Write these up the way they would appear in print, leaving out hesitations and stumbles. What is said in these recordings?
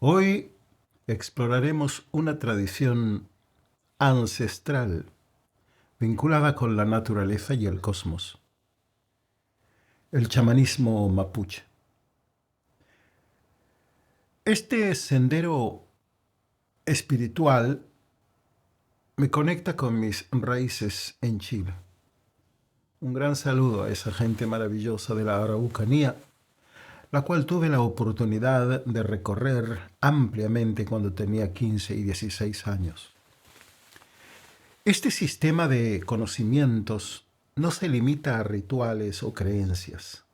Hoy exploraremos una tradición ancestral vinculada con la naturaleza y el cosmos, el chamanismo mapuche. Este sendero espiritual me conecta con mis raíces en Chile. Un gran saludo a esa gente maravillosa de la Araucanía, la cual tuve la oportunidad de recorrer ampliamente cuando tenía 15 y 16 años. Este sistema de conocimientos no se limita a rituales o creencias.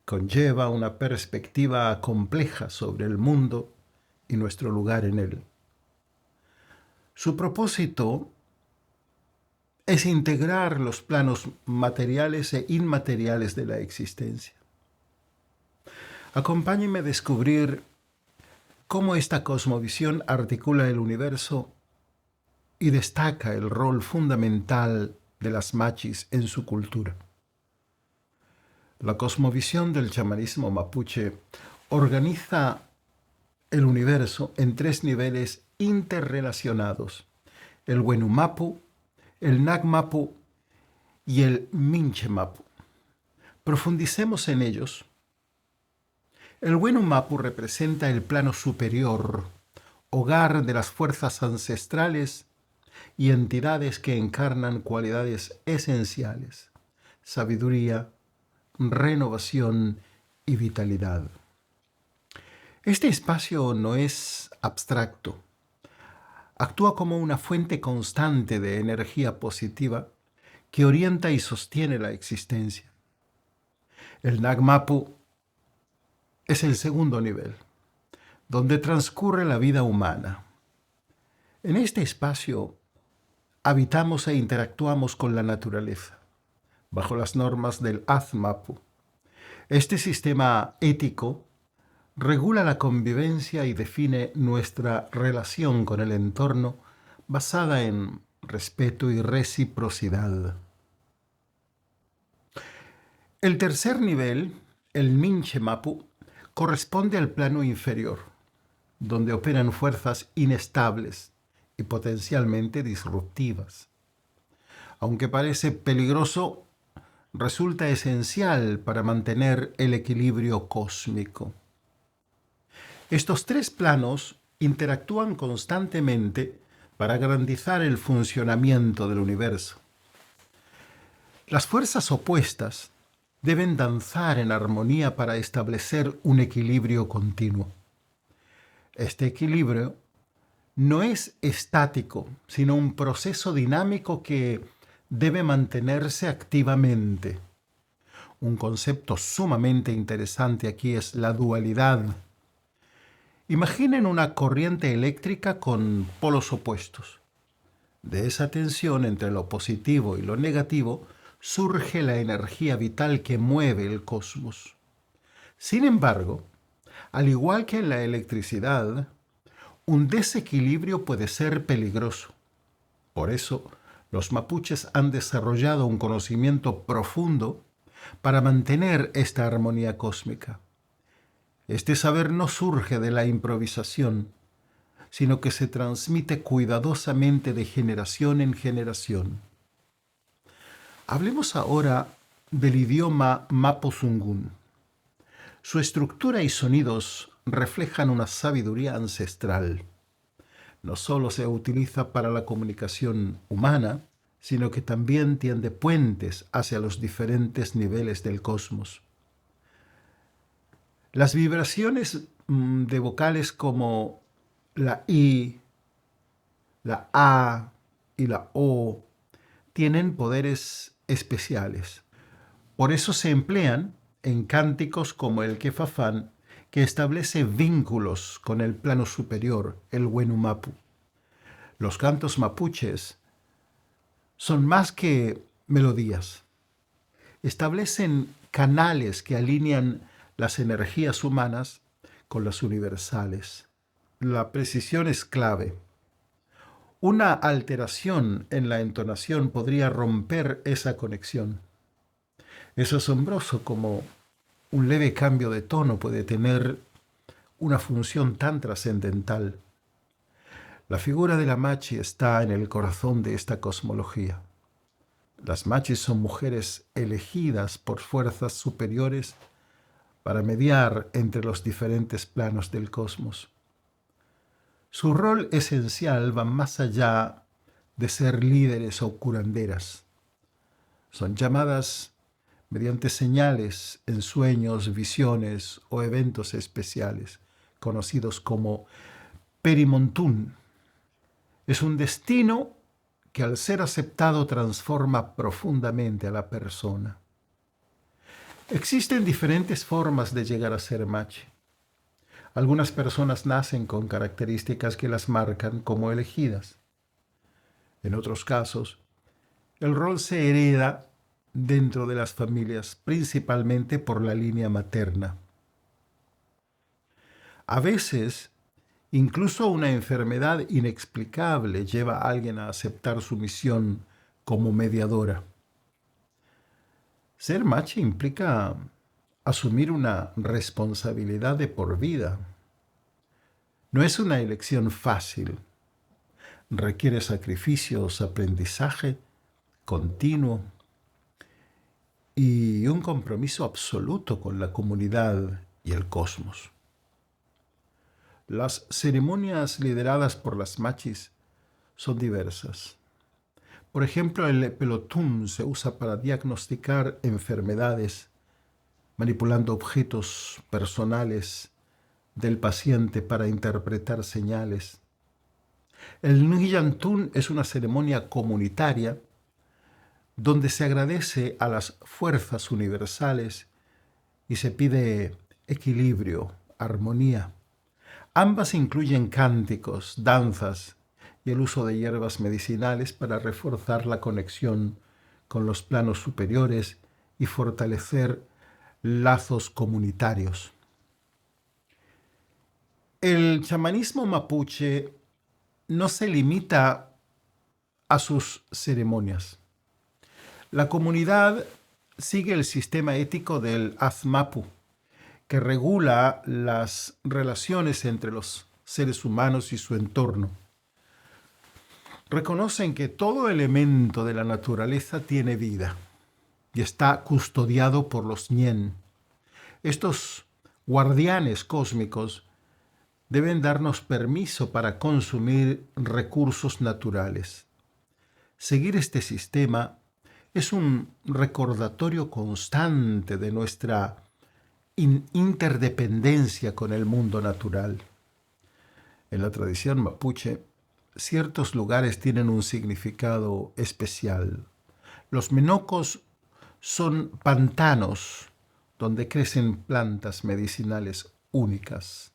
Conlleva una perspectiva compleja sobre el mundo y nuestro lugar en él. Su propósito es integrar los planos materiales e inmateriales de la existencia. Acompáñenme a descubrir cómo esta cosmovisión articula el universo y destaca el rol fundamental de las machis en su cultura. La cosmovisión del chamanismo mapuche organiza el universo en 3 niveles interrelacionados: el Wenumapu, el Nagmapu y el Minchemapu. Profundicemos en ellos. El Wenumapu representa el plano superior, hogar de las fuerzas ancestrales y entidades que encarnan cualidades esenciales: sabiduría, renovación y vitalidad. Este espacio no es abstracto. Actúa como una fuente constante de energía positiva que orienta y sostiene la existencia. El Nagmapu es el segundo nivel, donde transcurre la vida humana. En este espacio habitamos e interactuamos con la naturaleza, bajo las normas del Azmapu. Este sistema ético regula la convivencia y define nuestra relación con el entorno basada en respeto y reciprocidad. El tercer nivel, el Minchemapu, corresponde al plano inferior, donde operan fuerzas inestables y potencialmente disruptivas. Aunque parece peligroso, resulta esencial para mantener el equilibrio cósmico. Estos 3 planos interactúan constantemente para garantizar el funcionamiento del universo. Las fuerzas opuestas deben danzar en armonía para establecer un equilibrio continuo. Este equilibrio no es estático, sino un proceso dinámico que debe mantenerse activamente. Un concepto sumamente interesante aquí es la dualidad. Imaginen una corriente eléctrica con polos opuestos. De esa tensión entre lo positivo y lo negativo surge la energía vital que mueve el cosmos. Sin embargo, al igual que en la electricidad, un desequilibrio puede ser peligroso. Por eso, los mapuches han desarrollado un conocimiento profundo para mantener esta armonía cósmica. Este saber no surge de la improvisación, sino que se transmite cuidadosamente de generación en generación. Hablemos ahora del idioma mapuzungún. Su estructura y sonidos reflejan una sabiduría ancestral. No solo se utiliza para la comunicación humana, sino que también tiende puentes hacia los diferentes niveles del cosmos. Las vibraciones de vocales como la I, la A y la O tienen poderes especiales. Por eso se emplean en cánticos como el Kefafán, que establece vínculos con el plano superior, el Wenumapu. Los cantos mapuches son más que melodías. Establecen canales que alinean las energías humanas con las universales. La precisión es clave. Una alteración en la entonación podría romper esa conexión. Es asombroso cómo un leve cambio de tono puede tener una función tan trascendental. La figura de la machi está en el corazón de esta cosmología. Las machis son mujeres elegidas por fuerzas superiores para mediar entre los diferentes planos del cosmos. Su rol esencial va más allá de ser líderes o curanderas. Son llamadas mediante señales en sueños, visiones o eventos especiales, conocidos como perimontún. Es un destino que al ser aceptado transforma profundamente a la persona. Existen diferentes formas de llegar a ser machi. Algunas personas nacen con características que las marcan como elegidas. En otros casos, el rol se hereda dentro de las familias, principalmente por la línea materna. A veces, incluso una enfermedad inexplicable lleva a alguien a aceptar su misión como mediadora. Ser machi implica asumir una responsabilidad de por vida. No es una elección fácil. Requiere sacrificios, aprendizaje continuo y un compromiso absoluto con la comunidad y el cosmos. Las ceremonias lideradas por las machis son diversas. Por ejemplo, el pelotún se usa para diagnosticar enfermedades, manipulando objetos personales del paciente para interpretar señales. El Nuyantún es una ceremonia comunitaria donde se agradece a las fuerzas universales y se pide equilibrio, armonía. Ambas incluyen cánticos, danzas y el uso de hierbas medicinales para reforzar la conexión con los planos superiores y fortalecer lazos comunitarios. El chamanismo mapuche no se limita a sus ceremonias. La comunidad sigue el sistema ético del Azmapu, que regula las relaciones entre los seres humanos y su entorno. Reconocen que todo elemento de la naturaleza tiene vida y está custodiado por los ñen. Estos guardianes cósmicos deben darnos permiso para consumir recursos naturales. Seguir este sistema es un recordatorio constante de nuestra interdependencia con el mundo natural. En la tradición mapuche, ciertos lugares tienen un significado especial. Los menocos son pantanos donde crecen plantas medicinales únicas.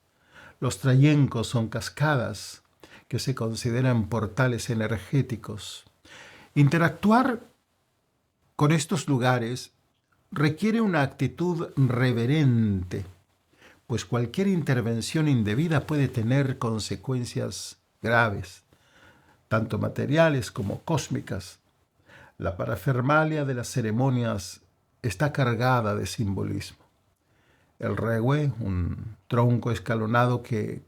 Los trayencos son cascadas que se consideran portales energéticos. Interactuar con estos lugares requiere una actitud reverente, pues cualquier intervención indebida puede tener consecuencias graves, tanto materiales como cósmicas. La parafernalia de las ceremonias está cargada de simbolismo. El regue, un tronco escalonado que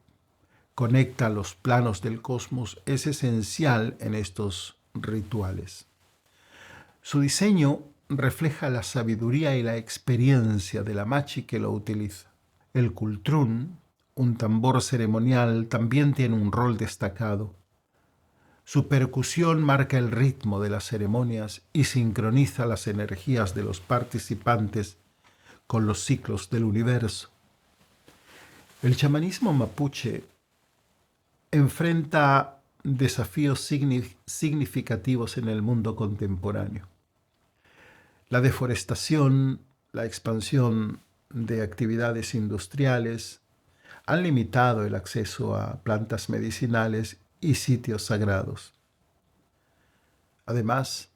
conecta los planos del cosmos, es esencial en estos rituales. Su diseño refleja la sabiduría y la experiencia de la machi que lo utiliza. El cultrún, un tambor ceremonial, también tiene un rol destacado. Su percusión marca el ritmo de las ceremonias y sincroniza las energías de los participantes con los ciclos del universo. El chamanismo mapuche enfrenta desafíos significativos en el mundo contemporáneo. La deforestación, la expansión de actividades industriales han limitado el acceso a plantas medicinales y sitios sagrados. Además,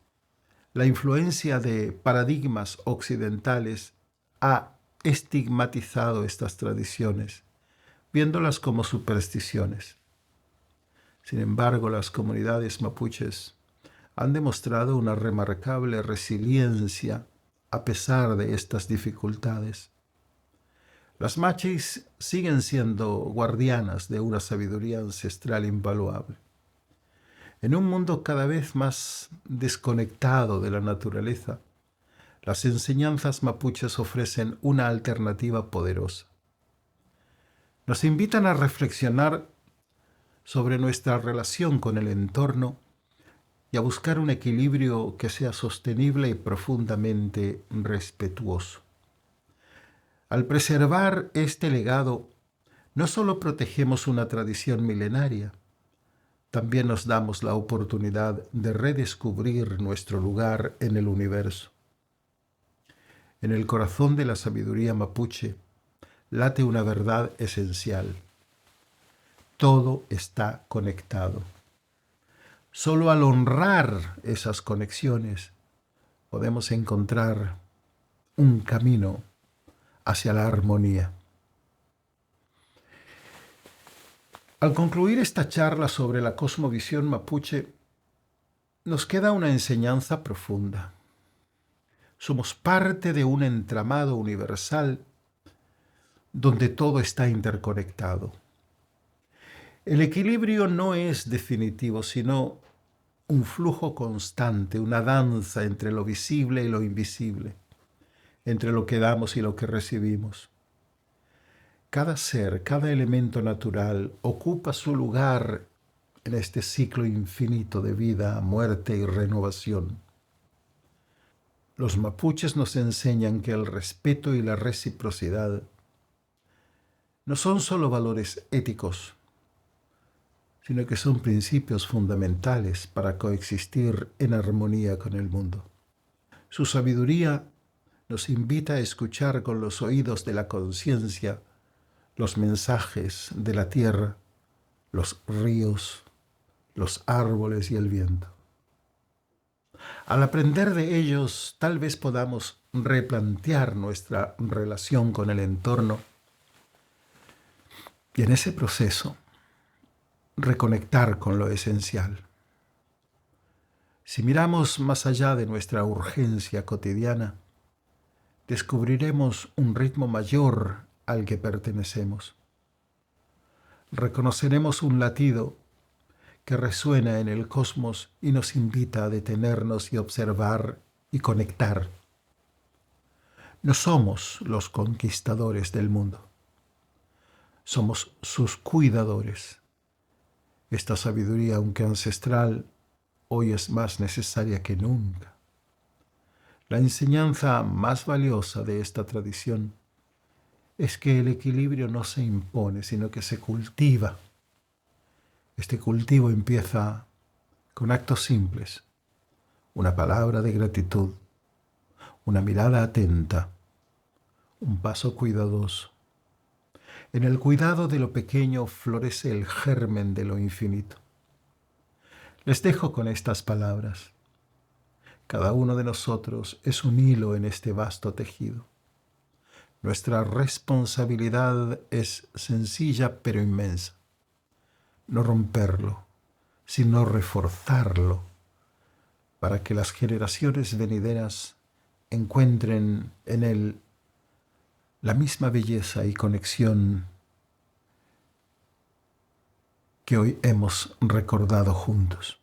la influencia de paradigmas occidentales ha estigmatizado estas tradiciones, viéndolas como supersticiones. Sin embargo, las comunidades mapuches han demostrado una remarcable resiliencia a pesar de estas dificultades. Las machis siguen siendo guardianas de una sabiduría ancestral invaluable. En un mundo cada vez más desconectado de la naturaleza, las enseñanzas mapuches ofrecen una alternativa poderosa. Nos invitan a reflexionar sobre nuestra relación con el entorno y a buscar un equilibrio que sea sostenible y profundamente respetuoso. Al preservar este legado, no solo protegemos una tradición milenaria, también nos damos la oportunidad de redescubrir nuestro lugar en el universo. En el corazón de la sabiduría mapuche late una verdad esencial. Todo está conectado. Solo al honrar esas conexiones podemos encontrar un camino hacia la armonía. Al concluir esta charla sobre la cosmovisión mapuche, nos queda una enseñanza profunda. Somos parte de un entramado universal donde todo está interconectado. El equilibrio no es definitivo, sino un flujo constante, una danza entre lo visible y lo invisible, entre lo que damos y lo que recibimos. Cada ser, cada elemento natural ocupa su lugar en este ciclo infinito de vida, muerte y renovación. Los mapuches nos enseñan que el respeto y la reciprocidad no son solo valores éticos, sino que son principios fundamentales para coexistir en armonía con el mundo. Su sabiduría nos invita a escuchar con los oídos de la conciencia los mensajes de la tierra, los ríos, los árboles y el viento. Al aprender de ellos, tal vez podamos replantear nuestra relación con el entorno y en ese proceso reconectar con lo esencial. Si miramos más allá de nuestra urgencia cotidiana, descubriremos un ritmo mayor al que pertenecemos. Reconoceremos un latido que resuena en el cosmos y nos invita a detenernos y observar y conectar. No somos los conquistadores del mundo, somos sus cuidadores. Esta sabiduría, aunque ancestral, hoy es más necesaria que nunca. La enseñanza más valiosa de esta tradición es que el equilibrio no se impone, sino que se cultiva. Este cultivo empieza con actos simples, una palabra de gratitud, una mirada atenta, un paso cuidadoso. En el cuidado de lo pequeño florece el germen de lo infinito. Les dejo con estas palabras. Cada uno de nosotros es un hilo en este vasto tejido. Nuestra responsabilidad es sencilla pero inmensa. No romperlo, sino reforzarlo para que las generaciones venideras encuentren en él la misma belleza y conexión que hoy hemos recordado juntos.